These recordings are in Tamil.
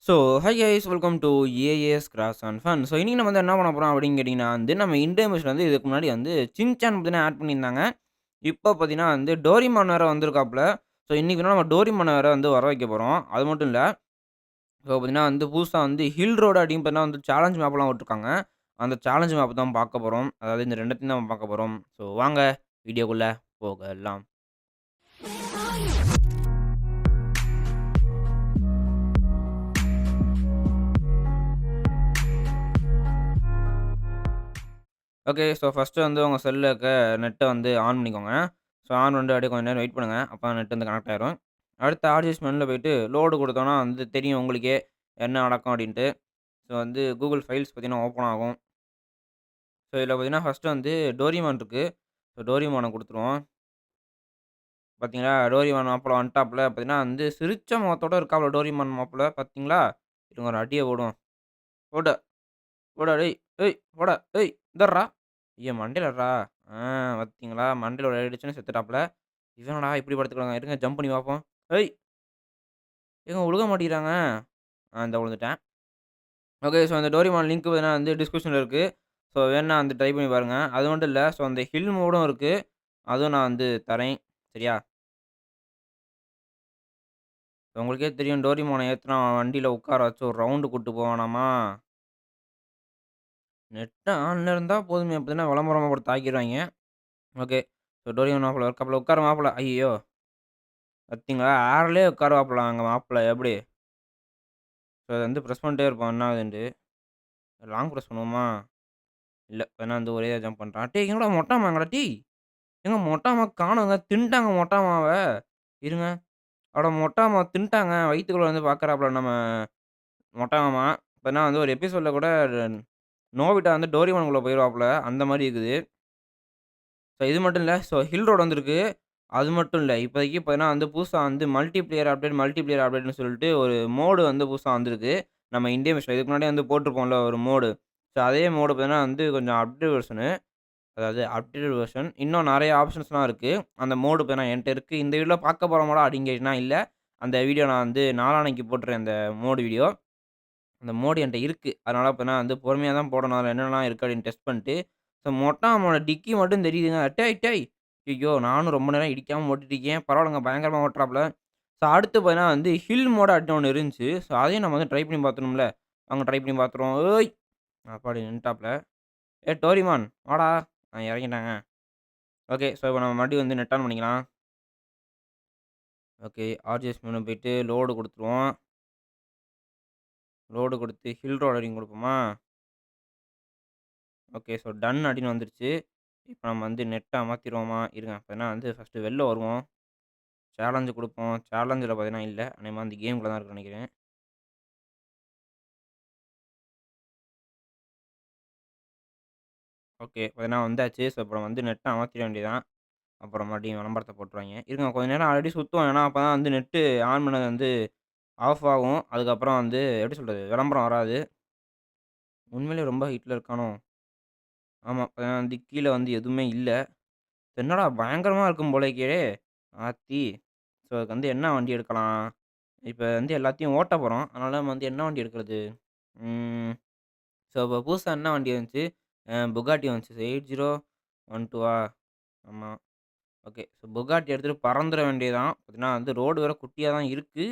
So, hi guys welcome to as cross and fun. So, இன்னைக்கு நம்ம வந்து என்ன பண்ண போறோம் அப்படின்னு கேட்டீங்கன்னா வந்து, நம்ம இந்தியன் மிஷின் வந்து இதுக்கு முன்னாடி வந்து சின்சான் பார்த்தீங்கன்னா ஆட் பண்ணியிருந்தாங்க. இப்போ பார்த்தீங்கன்னா வந்து டோரிமான் வேற வந்திருக்காப்ல. ஸோ, இன்னைக்கு வேணா நம்ம டோரிமான வேற வந்து வர வைக்க போறோம். அது மட்டும் இல்ல, ஸோ பார்த்தீங்கன்னா வந்து புதுசா வந்து ஹில் ரோடு அப்படின்னு பார்த்தீங்கன்னா வந்து சேலஞ்ச் மேப்லாம் விட்டுருக்காங்க. அந்த சேலஞ்ச் மேப் தான் பார்க்க போறோம். அதாவது இந்த 2த்தையும் தான் பார்க்க போறோம். ஸோ, வாங்க வீடியோக்குள்ள போகலாம். ஓகே. ஸோ, ஃபர்ஸ்ட்டு வந்து உங்க செல்லுல இருக்க நெட்ட வந்து ஆன் பண்ணிக்கோங்க. ஸோ, ஆன் பண்ணிட்டு அப்படியே கொஞ்சம் நேரம் வெயிட் பண்ணுங்க. அப்பதான் நெட் வந்து கனெக்ட் ஆயிரும். அடுத்து ஆர்ஜிஎஸ் மெனுல போயிட்டு லோடு குடுத்தோம்னா வந்து தெரியும் உங்களுக்கே என்ன நடக்கும் அப்படின்ட்டு. ஸோ, வந்து கூகுள் ஃபைல்ஸ் பார்த்தீங்கன்னா ஓப்பன் ஆகும். ஸோ, இதில பார்த்தீங்கன்னா ஃபர்ஸ்ட்டு வந்து டோரிமான் இருக்கு. ஸோ, டோரிமான குடுத்துருவோம். பார்த்தீங்களா, டோரிமான் மாப்பிள வந்துட்டாப்ல. பார்த்தீங்கன்னா வந்து சிரிச்ச முகத்தோட இருக்காப்ல டோரிமான் மாப்பிள பார்த்தீங்களா? இருங்க ஒரு அடிய விடுவோம். போடு, போடா டேய்! ஏய் போடா! ஏய் இந்தட்றா! ஐய மண்டையில அட்றா! ஆ பார்த்தீங்களா? மண்டையில ஒரு அடி அடிச்சோனே செத்துட்டாப்ல. இவன் என்னடா இப்படி படுத்துக்கிறாங்க? இருங்க ஜம்ப் பண்ணி பார்ப்போம். ஏய்! ஏங்க விழுக மாட்டேங்கிறாங்க. இந்தா விழுந்துட்டேன். ஓகே. ஸோ அந்த டோரிமான் லிங்க் வேணா வந்து டிஸ்கிரிப்ஷன்ல இருக்கு. ஸோ வேணுனா வந்து ட்ரை பண்ணி பாருங்க. அது மட்டும் இல்ல. ஸோ அந்த ஹில் மோடும் இருக்கு. அதுவும் நான் வந்து தரேன். சரியா? உங்களுக்கே தெரியும் டோரிமான ஏத்துனா வண்டியில உட்கார வச்சு ஒரு ரவுண்டு கூட்டு போவானாமா. நெட் ஆன்ல இருந்தா போதுமே. அப்பதான் விளம்பரமா போட்டு தாக்கிருவாய்ங்க. ஓகே. ஸோ டோரிமான் மாப்பிள இருக்காப்ல. உட்காரு மாப்பிள. ஐயய்யோ! பார்த்தீங்களா? ஏர்லயே உட்காருவாப்புல எங்க மாப்பிள எப்படி? ஸோ அத வந்து பிரஸ் பண்ணிட்டே இருப்போம் என்ன ஆகுதுன்ட்டு. லாங் பிரஸ் பண்ணுவோமா? இல்ல. வேணா வந்து ஒரே ஜம்ப் பண்றான். டேய் எங்கடா மொட்ட மான் எங்கடா டேய்! ஏங்க மொட்ட மான் காணோங்க. தின்ட்டாங்க மொட்ட மாவ. இருங்க. அட மொட்ட மாவ தின்ட்டாங்க. வயித்துக்குள்ள வந்து பார்க்குறாப்புல நம்ம மொட்ட மாமா. இப்ப வந்து ஒரு எபிசோட்ல கூட நோபிட்டா வந்து டோரிமான்குள்ள போயிருவாப்புல. அந்த மாரி இருக்குது. ஸோ இது மட்டும் இல்ல. ஸோ ஹில் ரோட் வந்திருக்கு. அது மட்டும் இல்ல. இப்போதைக்கு பார்த்தீங்கன்னா வந்து புதுசா வந்து மல்டிபிளேயர் அப்டேட்ன்னு சொல்லிட்டு ஒரு மோடு வந்து புதுசா வந்திருக்கு. நம்ம இந்தியன் வெர்ஷன் இதுக்கு முன்னாடியே வந்து போட்டுருப்போம்ல ஒரு மோடு. ஸோ அதே மோடு பார்த்தீங்கன்னா வந்து கொஞ்சம் அப்டேட் வெர்ஷனு. அதாவது அப்டேட்டட் வெர்ஷன். இன்னும் நெறைய ஆப்ஷன்ஸ்லாம் இருக்கு. அந்த மோடு பார்த்தீங்கன்னா என்ட்ட இருக்கு. இந்த வீடியோல பார்க்க போறோமாடா அப்படின்னு கேட்டீங்கன்னா இல்ல. அந்த வீடியோ நான் வந்து நாளான்னைக்கு போட்டுறேன் அந்த மோடு வீடியோ. அந்த மோடு என்ட்ட இருக்கு. அதனால இப்ப நான் வந்து பொறுமையா தான் போடணும். அதுல என்னலாம் இருக்கு அப்படின்னு டெஸ்ட் பண்ணிட்டு, ஸோ மொட்ட மாமனோட டிக்கி மட்டும் தெரியுதுங்க. டேய்! டேய்! ஐயய்யோ! நானும் ரொம்ப நேரம் இடிக்காம ஓட்டிட்டு இருக்கேன். பரவால்லங்க பயங்கரமா ஓட்டுறாப்புல. ஸோ அடுத்து பார்த்தீங்கன்னா வந்து ஹில் மோட் அப்படின்னு ஒண்ணு இருந்துச்சு. ஸோ அதையும் நம்ம வந்து ட்ரை பண்ணி பார்த்துரணும்ல. வாங்க ட்ரை பண்ணி பார்த்துருவோம். ஓய்! அப்பாடி நின்ட்டாப்ல. டோரிமான் வாடா! இறங்கிட்டாங்க. ஓகே. ஸோ இப்ப நம்ம மறுபடியும் வந்து நெட் ஆன் பண்ணிக்கலாம். ஓகே. ஆர்ஜிஎஸ் மெனு போயிட்டு லோடு குடுத்துருவோம். லோடு குடுத்து ஹில் ரோட் அப்படின்னு குடுப்போமா? ஓகே. ஸோ டன் அப்படின்னு வந்துருச்சு. இப்ப நம்ம வந்து நெட்ட அமர்த்திருவோமா? இருங்க. அப்பன்னா வந்து ஃபர்ஸ்ட்டு வெளில வருவோம். சேலஞ்சு குடுப்போம். சேலஞ்சுல பார்த்தீங்கன்னா இல்ல. அநேகமா அந்த கேம்குள்ள தான் இருக்குன்னு நெனைக்கிறேன். ஓகே. பார்த்தீங்கன்னா வந்தாச்சு. ஸோ அப்புறம் வந்து நெட்ட அமர்த்திட வேண்டியது தான். அப்புறம் மறுபடியும் விளம்பரத்த போட்டுருவாய்ங்க. இருங்க கொஞ்ச நேரம் ஆல்ரெடி சுத்தும். ஏன்னா அப்பதான் வந்து நெட்டு ஆன் பண்ணது வந்து ஆஃப் ஆகும். அதுக்கப்புறம் வந்து எப்படி சொல்றது? விளம்பரம் வராது. உண்மையிலேயே ரொம்ப ஹீட்ல இருக்கானோ? ஆமா. பார்த்தீங்கன்னா வந்து கீழ வந்து எதுவுமே இல்ல. என்னடா பயங்கரமா இருக்கும் போலருக்கே! ஆத்தி! ஸோ அதுக்கு வந்து என்ன வண்டி எடுக்கலாம்? இப்ப வந்து எல்லாத்தையும் ஓட்ட போறோம். அதனால நம்ம வந்து என்ன வண்டி எடுக்கிறது? ம். ஸோ இப்ப புதுசா என்ன வண்டி வந்துச்சு? Bugatti வந்துச்சு. 8012ஆ? ஆமா. ஓகே. ஸோ Bugatti எடுத்துட்டு பறந்துற வேண்டியது தான். பார்த்தீங்கன்னா வந்து ரோடு வேற குட்டியா தான் இருக்கு.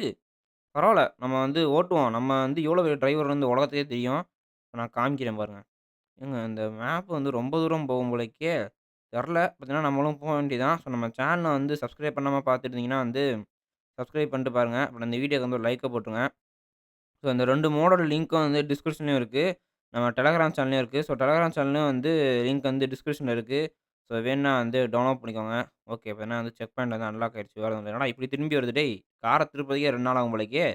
பரவால்ல. நம்ம வந்து ஓட்டுவோம். நம்ம வந்து எவ்வளோ பெரிய டிரைவர்ன்னு வந்து உலகத்துக்கே தெரியும். இப்ப நான் காமிக்கிறேன் பாருங்க. ஏங்க இந்த மேப் வந்து ரொம்ப தூரம் போகும் போலருக்கே! தெர்ல. பார்த்தீங்கன்னா நம்மளும் போ வேண்டியது தான். ஸோ நம்ம சேனல வந்து சப்ஸ்கிரைப் பண்ணாம பார்த்துட்டு இருந்தீங்கன்னா வந்து சப்ஸ்கிரைப் பண்ணிட்டு பாருங்க. அப்புறம் இந்த வீடியோக்கு வந்து ஒரு லைக்க போட்டுருங்க. ஸோ இந்த 2 மோடோட லிங்க்கும் வந்து டிஸ்கிரிப்ஷன்லயும் இருக்கு. நம்ம டெலகிராம் சேனல்லயும் இருக்கு. ஸோ டெலகிராம் சேனல்லயும் வந்து லிங்க் வந்து டிஸ்கிரிப்ஷன்ல இருக்கு. ஸோ வேணுனா வந்து டவுன்லோட் பண்ணிக்கோங்க. ஓகே. இப்ப என்ன வந்து செக் பாயிண்ட் வந்து அன்லாக் ஆயிடுச்சு. வேற ஒண்ணும் இல்ல. என்னடா இப்படி திரும்பி வருது டேய்! கார திருப்பதுக்கே 2 நாள் ஆகும் போலருக்கே!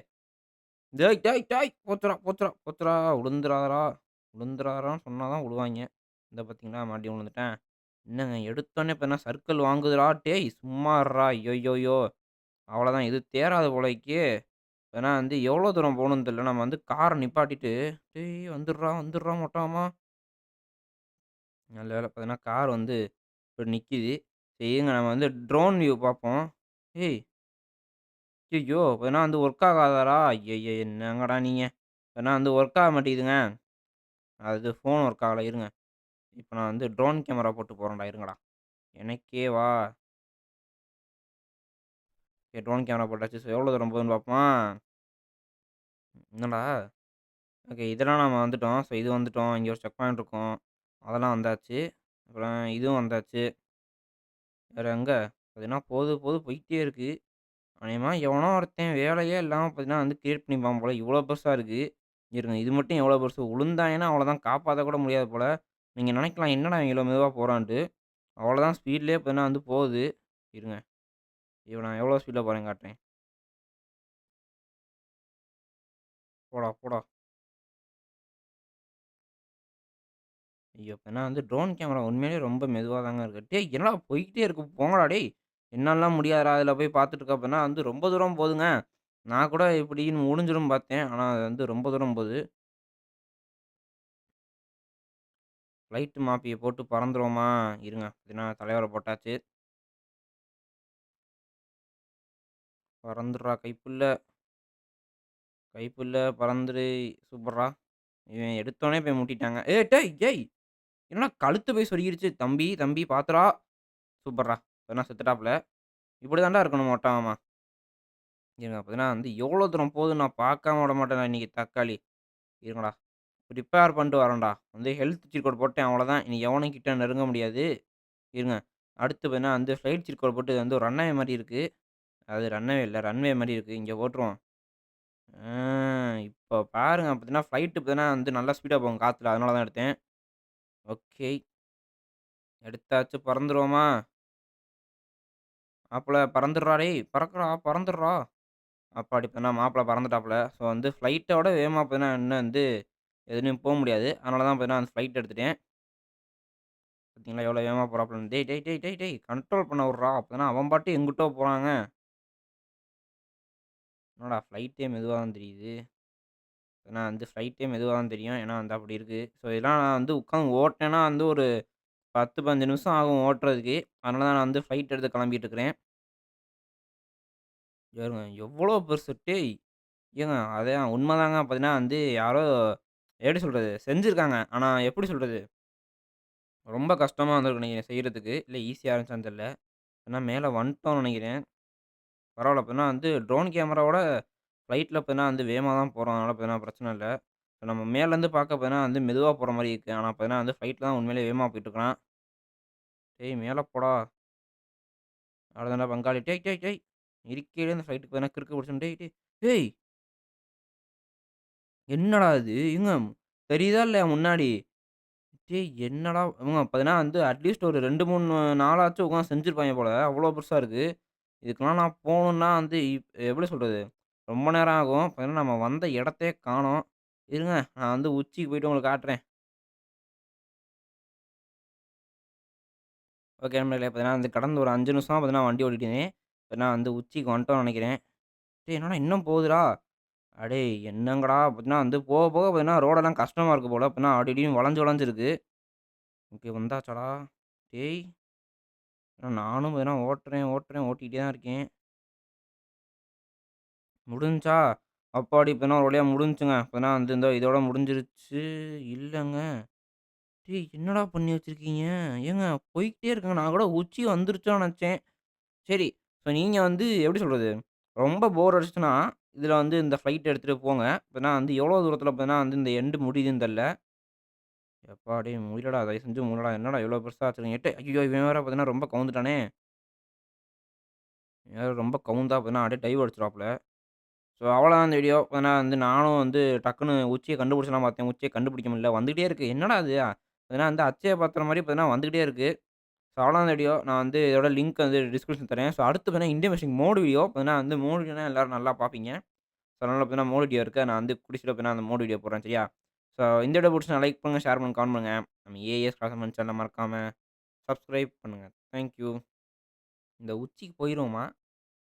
டேய்! டேய்! டேய்! போச்சுடா! போச்சுடா! போச்சுடா! விழுந்துறாதடா! விழுந்துறாதடான்னு சொன்னா தான் விழுவாய்ங்க. இந்த பார்த்தீங்களா மறுபடியும் விழுந்துட்டேன். என்னங்க எடுத்தோனே இப்ப என்ன சர்க்கிள் வாங்குதுடா! டேய்! சும்மா இருடா! ஐய்யய்யோ! அவ்வளோதான் இது தேறாது போலருக்கே! ஏன்னா வந்து எவ்வளோ தூரம் போகணும்னு தெரியல. நம்ம வந்து கார நிப்பாட்டிட்டு, "டேய் வந்துட்றா, வந்துட்றா மொட்ட மாமா." நல்ல வேளை பார்த்தீங்கன்னா, கார் வந்து இப்ப நிக்கிது. சரி இருங்க நம்ம வந்து ட்ரோன் வியூ பார்ப்போம். ஏய்! ஐய்யய்யோ! அப்பன்னா வந்து ஒர்க் ஆகாதாடா? ஐய்யய்ய! என்னங்கடா நீங்க? அப்பன்னா வந்து ஒர்க் ஆக மாட்டேங்குதுங்க. அது ஃபோன் ஒர்க் ஆகல இருங்க. இப்ப நான் வந்து ட்ரோன் கேமரா போட்டு போறேன்டா இருங்கடா. எனக்கே வா. ஓகே ட்ரோன் கேமரா போட்டாச்சு. எவ்வளோ தூரம் போகுதுன்னு பார்ப்போமா? என்னடா? ஓகே இதெல்லாம் நம்ம வந்துட்டோம். இது வந்துட்டோம். இங்க ஒரு செக் பாயிண்ட் இருக்கும். அதெல்லாம் வந்தாச்சு. அப்புறம் இதுவும் வந்தாச்சு. வேற எங்க? பார்த்தீங்கன்னா போயிட்டே இருக்கு. அநேகமா எவனோ ஒருத்தன் வேலையே இல்லாம பார்த்தீங்கன்னா வந்து கிரியேட் பண்ணியிருப்பான் போல. இவ்வளோ பெருசா இருக்கு. இருங்க இது மட்டும் எவ்வளோ பெருசு. உழுந்தாங்கன்னா அவ்வளோதான் காப்பாத்த கூட முடியாது போல. நீங்க நெனைக்கலாம் என்னடா இவன் இவ்வளோ மெதுவா போறான்ட்டு. அவ்வளோதான் ஸ்பீட்லயே பார்த்தீங்கன்னா வந்து போகுது. இருங்க. இவன் நான் எவ்வளோ ஸ்பீட்ல போறேன்னு காட்டுறேன். போடா, போடா. ஐயோ! இப்ப வந்து ட்ரோன் கேமரா உண்மையிலேயே ரொம்ப மெதுவா தாங்க இருக்கு. டேய் என்னடா போய்க்கிட்டே இருக்கு போங்கடா டேய்! என்னாலலாம் முடியாதுடா அதில போய் பார்த்துட்டு இருக்க அப்படின்னா வந்து ரொம்ப தூரம் போதுங்க. நான் கூட இப்படின்னு முடிஞ்சிரும்னு பார்த்தேன். ஆனா அது வந்து ரொம்ப தூரம் போது. ஃப்ளைட் மாப்பிய போட்டு பறந்துருவோமா? இருங்க. பார்த்தீங்கன்னா தலைவர போட்டாச்சு. பறந்துர்றா கைப்புள்ள, கைப்புள்ள பறந்துரு சூப்பர்றா! இவன் எடுத்தோனே போய் முட்டிட்டாங்க. ஏய் டேய் ஏய்! என்னடா கழுத்து போய் சொருகிருச்சு. தம்பி, தம்பி பார்த்துடா! சூப்பர்றா! இப்ப செத்துட்டாப்ல. இப்படி தான்டா இருக்கணும் மொட்டமாமா. இருங்க பார்த்தீங்கன்னா வந்து எவ்வளோ தூரம் போகுதுன்னு நான் பார்க்காம விடமாட்டேன்டா இன்னைக்கு தக்காளி. இருங்கடா. ரிப்பேர் பண்ணிட்டு வரேன்டா. வந்து ஹெல்த் சீட் கோட் போட்டேன் அவ்வளோதான். இனி எவனும் கிட்ட நெருங்க முடியாது. இருங்க. அடுத்து பார்த்தீங்கன்னா வந்து ஃப்ளைட் சீட் கோட் போட்டு இது வந்து ஒரு ரன்வே மாரி இருக்கு. அது ரன்வே இல்ல. ரன்வே மாரி இருக்கு. இங்க போட்டுருவோம். ஆ இப்ப பாருங்க பார்த்தீங்கன்னா, ஃப்ளைட் பார்த்தீங்கன்னா வந்து நல்லா ஸ்பீடா போகும் காத்துல. அதனால தான் எடுத்தேன். ஓகே. எடுத்தாச்சு பறந்துருவோமா? மாப்பிள பறந்துடுறா டேய்! பறக்குறா, பறந்துடுறா. அப்பாடி இப்ப மாப்பிள பறந்துட்டாப்ல. ஸோ வந்து ஃப்ளைட்டோட வேகமா பார்த்தீங்கன்னா இன்னும் வந்து எதுலயும் முடியாது. அதனால தான் பார்த்தீங்கன்னா அந்த ஃப்ளைட் எடுத்துட்டேன். பார்த்தீங்களா எவ்வளோ வேகமா போறாப்லன்னு. டேய் டேய் டேய் டேய் டேய் கண்ட்ரோல் பண்ண விட்றா. அப்பதானே அவன் பாட்டுக்கு எங்கிட்டோ போறாங்க. என்னடா ஃப்ளைட்டே மெதுவா தான் தெரியுது. ஏன்னா வந்து ஃப்ளைட்டே மெதுவா தான் தெரியும். ஏன்னா வந்து அப்படி இருக்கு. ஸோ இதெல்லாம் நான் வந்து உட்காந்து ஓட்டுனேன்னா வந்து ஒரு 10, 15 நிமிஷம் ஆகும் ஓட்டுறதுக்கு. அதனால தான் நான் வந்து ஃப்ளைட் எடுத்து கிளம்பிட்டு இருக்கிறேன். பாருங்க எவ்வளோ பெருசு டேய்! ஏங்க அதான் உண்மதாங்க. பார்த்தீங்கன்னா வந்து யாரோ எப்படி சொல்றது? செஞ்சிருக்காங்க. ஆனா எப்படி சொல்றது? ரொம்ப கஷ்டமா இருந்திருக்கும் நெனைக்கிறேன் செய்றதுக்கு. இல்ல ஈஸியா இருந்துச்சான்னு தெரியல. ஏன்னா மேல வந்துட்டோம்னு நெனைக்கிறேன். பரவால்ல. இப்ப வந்து ட்ரோன் கேமராவோட ஃப்ளைட்ல பார்த்தீங்கன்னா வந்து வேகமா தான் போறோம். அதனால பார்த்தீங்கன்னா பிரச்சனை இல்ல. இப்ப நம்ம மேலருந்து பார்க்க பார்த்தீங்கன்னா வந்து மெதுவா போற மாரி இருக்கு. ஆனா பார்த்தீங்கன்னா வந்து ஃப்ளைட்ல தான் உண்மையிலேயே வேகமா போயிட்டுருக்கான். "டேய் மேல போடா! அவ்வளோதான்டா பங்காளி." "டேய் டேய் டேய்!" இருக்கையிலே இந்த ஃப்ளைட்டுக்கு பார்த்தீங்கன்னா கிறுக்கு புடிச்சுன்னு, "டேய் டேய் டேய்! என்னடா இது? ஏங்க தெரியுதா இல்லையா முன்னாடி?" டேய் என்னடா இவங்க பார்த்தீங்கன்னா வந்து அட்லீஸ்ட் ஒரு 2, 3 நாளாச்சும் உட்காந்து செஞ்சிருப்பாய்ங்க போல. அவ்வளோ பெருசா இருக்கு. இதுக்கெல்லாம் நான் போணும்னா வந்து எப்படி சொல்றது? ரொம்ப நேரம் ஆகும். பார்த்தீங்கன்னா நம்ம வந்த இடத்தையே காணோம். இருங்க நான் வந்து உச்சிக்கு போயிட்டு உங்களுக்கு காட்டுறேன். ஓகே நண்பர்களே பார்த்தீங்கன்னா வந்து கடந்த ஒரு 5 நிமிஷமா பார்த்தீங்கன்னா வண்டி ஓட்டிட்டேன். பார்த்தீங்கன்னா வந்து உச்சிக்கு வந்துட்டோம்னு நெனைக்கிறேன். டேய் என்னடா இன்னும் போகுதுடா? அடேய் என்னங்கடா பார்த்தீங்கன்னா வந்து போக போக பார்த்தீங்கன்னா ரோடெல்லாம் கஷ்டமா இருக்கு போல. பார்த்தீங்கன்னா அடி இடின்னு வளைஞ்சு வளைஞ்சு இருக்கு. ஓகே வந்தாச்சாடா? டேய் நானும் பார்த்தீங்கன்னா ஓட்டுறேன் ஓட்டிக்கிட்டே தான் இருக்கேன். முடிஞ்ச்சா? அப்பாடி! இப்ப தான் ஒரு வழியா முடிஞ்சுங்க. இப்பதான் வந்து இந்த இதோட முடிஞ்சிருச்சு. இல்லங்க. டேய் என்னடா பண்ணி வச்சிருக்கீங்க? ஏங்க போய்க்கிட்டே இருக்குங்க. நான் கூட உச்சி வந்துருச்சோன்னு நெனச்சேன். சரி. இப்ப நீங்க வந்து எப்படி சொல்றது? ரொம்ப போர் அடிச்சுச்சுன்னா, இதுல வந்து இந்த ஃப்ளைட் எடுத்துட்டு போங்க. இப்பனா வந்து எவ்வளோ தூரத்தில இப்பனா வந்து இந்த எண்ட் முடியுதுன்னு தெர்ல. எப்பாடி முடியலடா! தயவு செஞ்சு முடியலடா. என்னடா இவ்வளோ பெருசா வச்சிருக்கீங்க? ஐய்யயோ! இவன் வேற பார்த்தீங்கன்னா ரொம்ப கவுந்துட்டானே! இவன் வேற ரொம்ப கவுந்தா பார்த்தீங்கன்னா அப்படியே டைவ் அடிச்சுருவாப்புல. ஸோ அவ்வளோதான் இந்த வீடியோ. ஏன்னா வந்து நானும் வந்து டக்குனு உச்சிய கண்டுபிடிச்சலாம் பார்த்தேன். உச்சிய கண்டுபிடிக்க முடியல. வந்துகிட்டே இருக்கு. என்னடா இது? ஏன்னா வந்து அட்சய பாத்திரம் மாரி பார்த்தீங்கன்னா வந்துகிட்டே இருக்கு. ஸோ அவ்வளோதான் இந்த வீடியோ. நான் வந்து இதோட லிங்க் வந்து டிஸ்கிரிப்ஷன் தரேன். ஸோ அடுத்து பார்த்தீங்கன்னா இந்தியன் மெஷின் மோட் வீடியோ. பார்த்தீங்கன்னா வந்து மோட் வீடியோனா எல்லாரும் நல்லா பார்ப்பீங்க. ஸோ அதனால பார்த்தீங்கன்னா மோட் வீடியோ இருக்கு. நான் வந்து கூடிய பார்த்தீங்கன்னா அந்த மோட் வீடியோ போடுறேன் சரியா? ஸோ இந்த வீடியோ புடிச்சுருந்தா லைக் பண்ணுங்க, ஷேர் பண்ணுங்க, கமெண்ட் பண்ணுங்க. நம்ம ஏஎஸ் கிளாஸ்மேன் சேனல மறக்காம சப்ஸ்கிரைப் பண்ணுங்க. Thank you. இந்த உச்சிக்கு போயிருவோமா?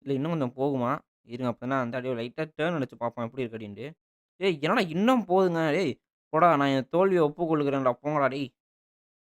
இல்ல இன்னும் கொஞ்சம் போகுமா? இருங்க அப்பன்னா வந்து அப்படியே லைட்டா டர்ன் அடிச்சு பார்ப்போம் எப்படி இருக்கு அப்படின்ட்டு. ஏய்! என்னடா இன்னும் போதுங்க. டேய் போடா நான் என் தோல்விய ஒப்புக்கொள்கிறேன்டா போங்கடா டேய்.